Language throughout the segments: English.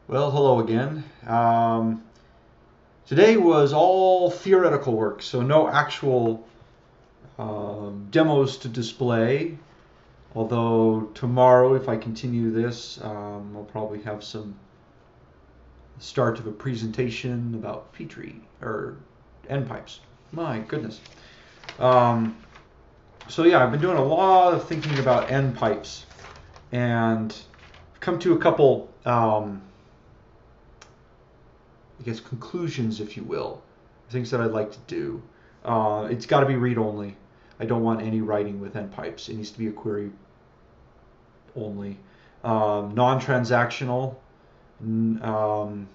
Well, hello again. Today was all theoretical work, so no actual demos to display. Although tomorrow, if I continue this, I'll probably have some start of a presentation about Petri or nPipes. My goodness. Um, so yeah, I've been doing a lot of thinking about nPipes, and I've come to a couple. I guess, conclusions, if you will, things that I'd like to do. It's got to be read only. I don't want any writing with nPipes. It needs to be a query only. Non-transactional. Um,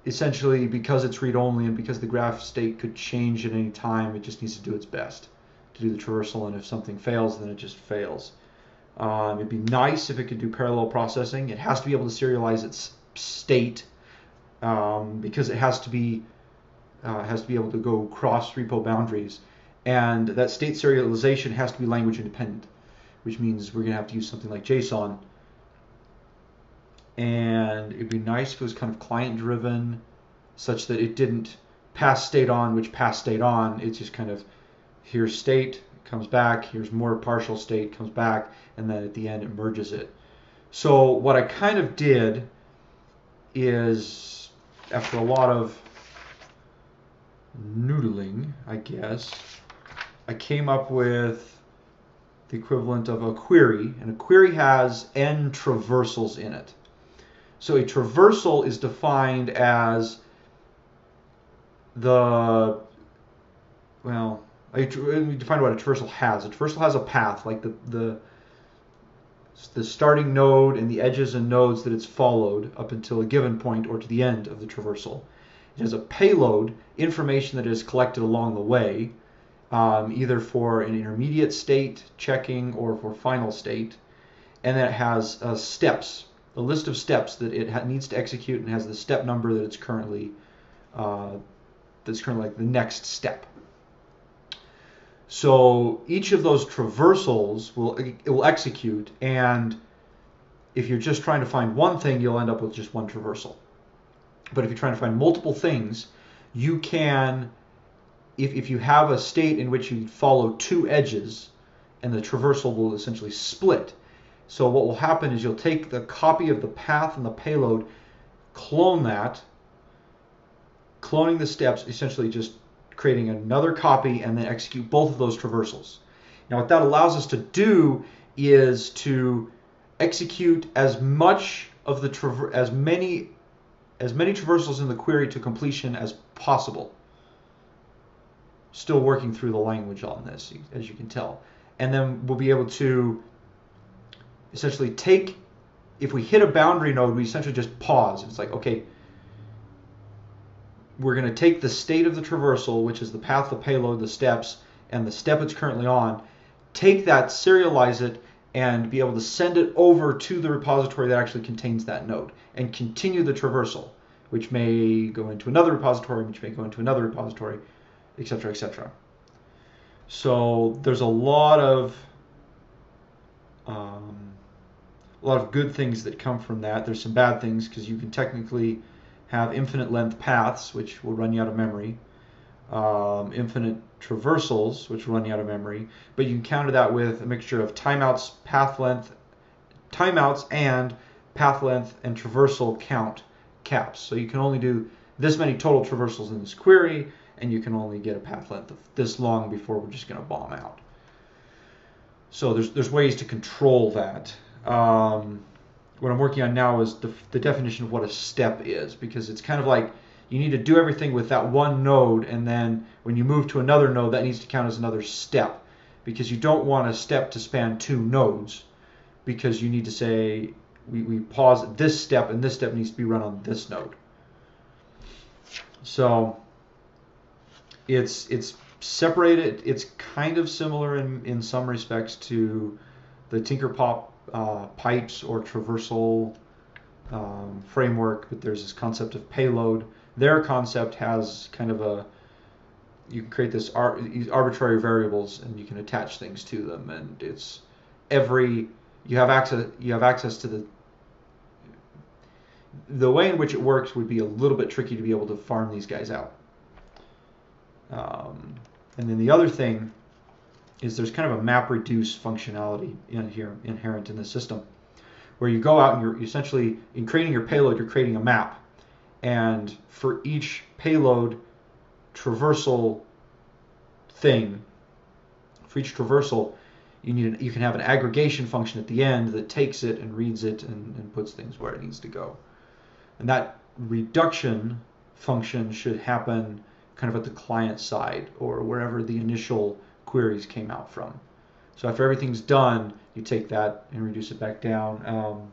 Essentially, because it's read only and because the graph state could change at any time, it just needs to do its best to do the traversal. And if something fails, then it just fails. It'd be nice if it could do parallel processing. It has to be able to serialize its state because it has to be able to go cross repo boundaries, and that state serialization has to be language independent, which means we're going to have to use something like JSON. And it'd be nice if it was kind of client driven, such that it didn't pass state on, which pass state on. It's just kind of here's state, comes back, here's more partial state, comes back, and then at the end it merges it. So what I kind of did is, after a lot of noodling, I guess, I came up with the equivalent of a query, and a query has n traversals in it. So a traversal is defined as let me define what a traversal has. A traversal has a path, like the starting node and the edges and nodes that it's followed up until a given point or to the end of the traversal. It has a payload, information that is collected along the way, either for an intermediate state checking or for final state. And then it has steps, a list of steps that it needs to execute, and has the step number that it's currently like the next step. So each of those traversals will execute, and if you're just trying to find one thing, you'll end up with just one traversal. But if you're trying to find multiple things, you can, if you have a state in which you follow two edges, and the traversal will essentially split. So what will happen is you'll take the copy of the path and the payload, clone that, cloning the steps, essentially just creating another copy, and then execute both of those traversals. Now what that allows us to do is to execute as much of the as many traversals in the query to completion as possible. Still working through the language on this, as you can tell. And then we'll be able to essentially take, if we hit a boundary node, we essentially just pause. It's like, okay, we're going to take the state of the traversal, which is the path, the payload, the steps, and the step it's currently on, take that, serialize it, and be able to send it over to the repository that actually contains that node, and continue the traversal, which may go into another repository, which may go into another repository, etc., etc. So there's a lot of good things that come from that. There's some bad things, because you can technically have infinite length paths, which will run you out of memory, infinite traversals, which will run you out of memory, but you can counter that with a mixture of timeouts, timeouts and path length and traversal count caps. So you can only do this many total traversals in this query, and you can only get a path length of this long before we're just going to bomb out. So there's ways to control that. What I'm working on now is the definition of what a step is, because it's kind of like you need to do everything with that one node, and then when you move to another node, that needs to count as another step, because you don't want a step to span two nodes, because you need to say we pause at this step, and this step needs to be run on this node. So it's separated. It's kind of similar in some respects to the Tinkerpop pipes or traversal framework, but there's this concept of payload. Their concept has kind of you can create these arbitrary variables, and you can attach things to them, and it's you have access to the The way in which it works would be a little bit tricky to be able to farm these guys out. And then the other thing is there's kind of a map reduce functionality in here inherent in the system, where you go out and you're essentially, in creating your payload, you're creating a map. And for each payload traversal thing, for each traversal, you can have an aggregation function at the end that takes it and reads it and puts things where it needs to go. And that reduction function should happen kind of at the client side or wherever the initial queries came out from. So after everything's done, you take that and reduce it back down.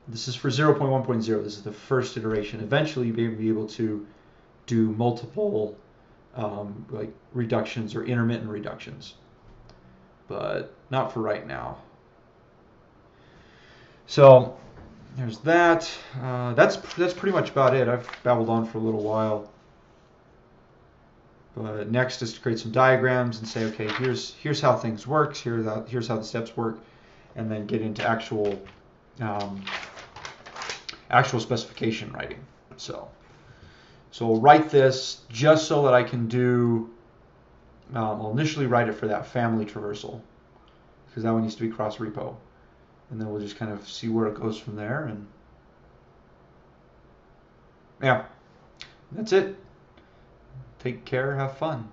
This is for 0.1.0. This is the first iteration. Eventually, you'll be able to do multiple like reductions or intermittent reductions, but not for right now. So there's that. That's pretty much about it. I've babbled on for a little while. But next is to create some diagrams and say, okay, here's how things work. Here's how the steps work, and then get into actual specification writing. So I'll write this just so that I can do. I'll initially write it for that family traversal because that one needs to be cross repo, and then we'll just kind of see where it goes from there. And yeah, that's it. Take care, have fun.